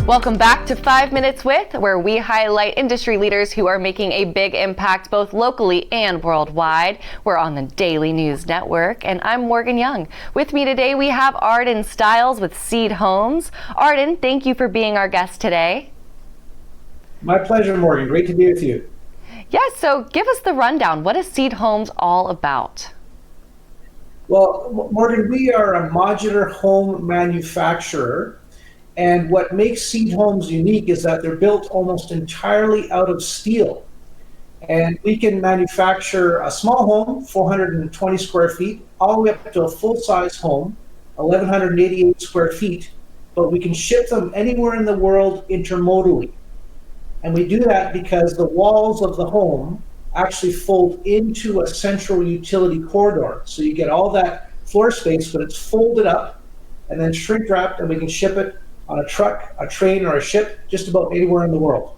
Welcome back to 5 Minutes With, where we highlight industry leaders who are making a big impact both locally and worldwide. We're on the Daily News Network, and I'm Morgan Yonge. With me today, we have Arden Stiles with Seed Homes. Arden, thank you for being our guest today. My pleasure, Morgan. Great to be with you. Yes, so give us the rundown. What is Seed Homes all about? Well, Morgan, we are a modular home manufacturer. And what makes Seed Homes unique is that they're built almost entirely out of steel. And we can manufacture a small home, 420 square feet, all the way up to a full-size home, 1,188 square feet, but we can ship them anywhere in the world intermodally. And we do that because the walls of the home actually fold into a central utility corridor. So you get all that floor space, but it's folded up and then shrink wrapped, and we can ship it on a truck, a train, or a ship just about anywhere in the world.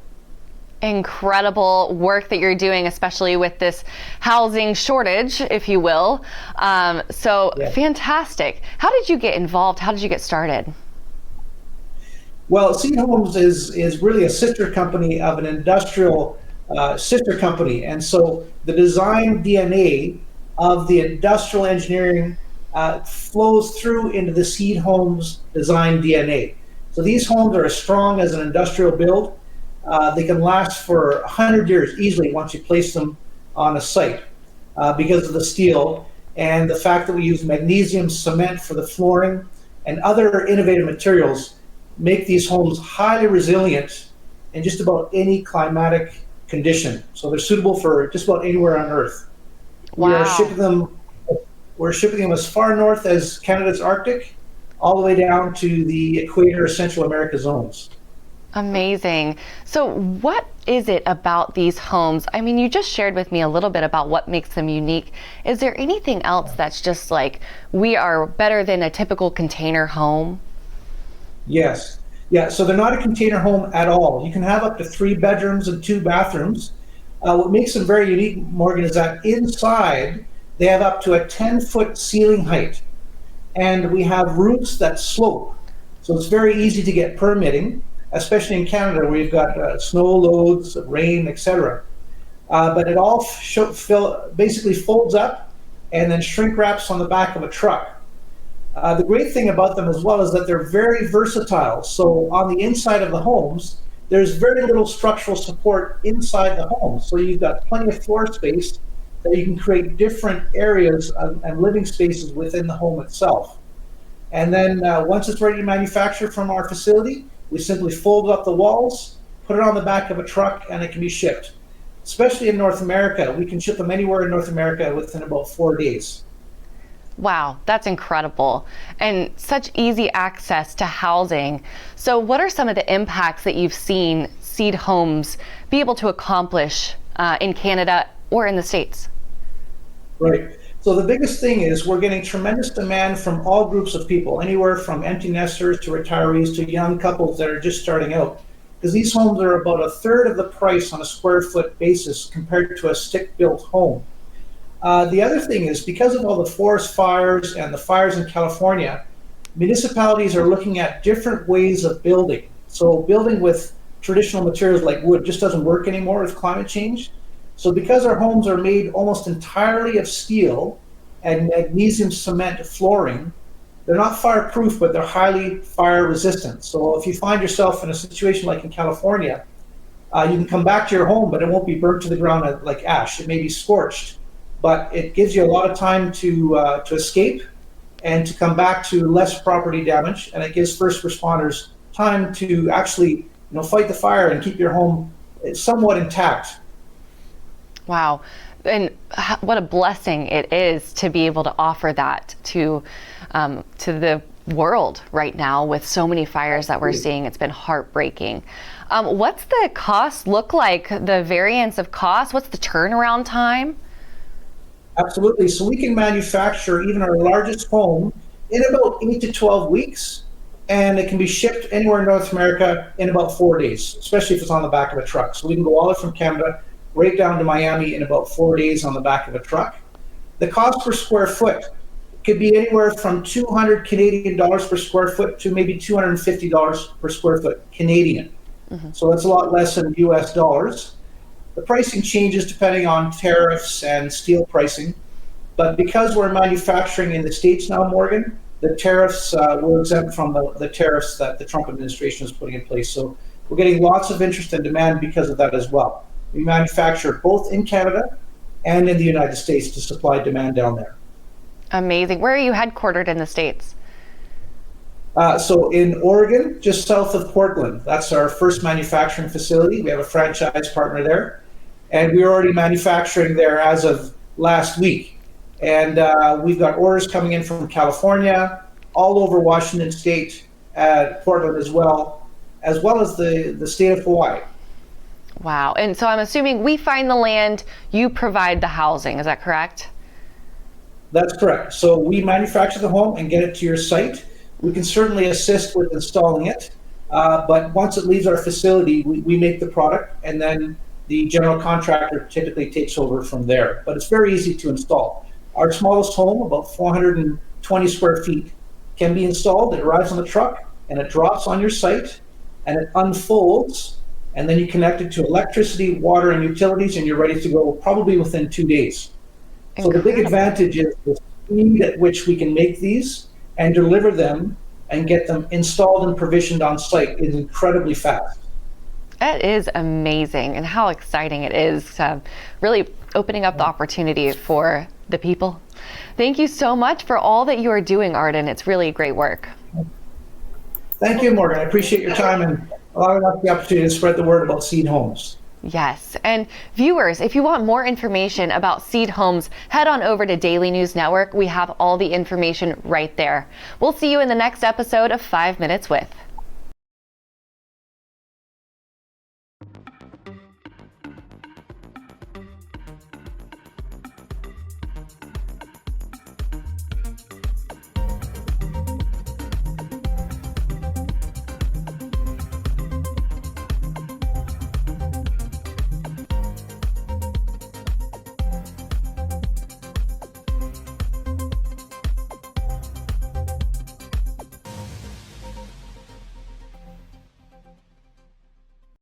Incredible work that you're doing, especially with this housing shortage, if you will. Fantastic. How did you get involved? How did you get started? Well, Seed Homes is really a sister company of an industrial sister company. And so the design DNA of the industrial engineering flows through into the Seed Homes design DNA. So these homes are as strong as an industrial build. They can last for 100 years easily once you place them on a site because of the steel and the fact that we use magnesium cement for the flooring and other innovative materials make these homes highly resilient in just about any climatic condition. So they're suitable for just about anywhere on Earth. Wow. We're shipping them as far north as Canada's Arctic, all the way down to the equator, Central America zones. Amazing. So what is it about these homes? I mean, you just shared with me a little bit about what makes them unique. Is there anything else that's just like, we are better than a typical container home? Yes. Yeah, so they're not a container home at all. You can have up to 3 bedrooms and 2 bathrooms. What makes them very unique, Morgan, is that inside they have up to a 10-foot ceiling height. And we have roofs that slope. So it's very easy to get permitting, especially in Canada where you've got snow loads, rain, etc. But it all basically folds up and then shrink wraps on the back of a truck. The great thing about them as well is that they're very versatile. So on the inside of the homes, there's very little structural support inside the home. So you've got plenty of floor space that you can create different areas and living spaces within the home itself. And then once it's ready to manufacture from our facility, we simply fold up the walls, put it on the back of a truck, and it can be shipped. Especially in North America, we can ship them anywhere in North America within about 4 days. Wow, that's incredible. And such easy access to housing. So what are some of the impacts that you've seen Seed Homes be able to accomplish in Canada or in the States? Right. So the biggest thing is we're getting tremendous demand from all groups of people, anywhere from empty nesters to retirees to young couples that are just starting out. Because these homes are about a third of the price on a square foot basis compared to a stick-built home. The other thing is because of all the forest fires and the fires in California, municipalities are looking at different ways of building. So building with traditional materials like wood just doesn't work anymore with climate change. So because our homes are made almost entirely of steel and magnesium cement flooring, they're not fireproof, but they're highly fire resistant. So if you find yourself in a situation like in California, you can come back to your home, but it won't be burnt to the ground like ash. It may be scorched, but it gives you a lot of time to escape and to come back to less property damage. And it gives first responders time to actually fight the fire and keep your home somewhat intact. Wow. And what a blessing it is to be able to offer that to the world right now with so many fires that we're seeing. It's been heartbreaking. What's the cost look like, the variance of cost? What's the turnaround time? Absolutely. So we can manufacture even our largest home in about 8 to 12 weeks, and it can be shipped anywhere in North America in about 4 days, especially if it's on the back of a truck. So we can go all the way from Canada right down to Miami in about 4 days on the back of a truck. The cost per square foot could be anywhere from 200 Canadian dollars per square foot to maybe $250 per square foot Canadian. So that's a lot less than US dollars. The pricing changes depending on tariffs and steel pricing. But because we're manufacturing in the States now, Morgan, the tariffs, we're exempt from the tariffs that the Trump administration is putting in place. So we're getting lots of interest and demand because of that as well. We manufacture both in Canada and in the United States to supply demand down there. Amazing. Where are you headquartered in the States? So in Oregon, just south of Portland, that's our first manufacturing facility. We have a franchise partner there, and we're already manufacturing there as of last week. And we've got orders coming in from California, all over Washington State, Portland as well as the state of Hawaii. Wow. And so I'm assuming we find the land, you provide the housing. Is that correct? That's correct. So we manufacture the home and get it to your site. We can certainly assist with installing it, but once it leaves our facility, we make the product, and then the general contractor typically takes over from there. But it's very easy to install. Our smallest home, about 420 square feet, can be installed. It arrives on the truck, and it drops on your site, and it unfolds, and then you connect it to electricity, water, and utilities, and you're ready to go probably within 2 days. So the big advantage is the speed at which we can make these and deliver them and get them installed and provisioned on site is incredibly fast. That is amazing, and how exciting it is, really opening up the opportunity for the people. Thank you so much for all that you are doing, Arden. It's really great work. Thank you, Morgan. I appreciate your time and allowing us the opportunity to spread the word about Seed Homes. Yes. And viewers, if you want more information about Seed Homes, head on over to Daily News Network. We have all the information right there. We'll see you in the next episode of 5 Minutes With.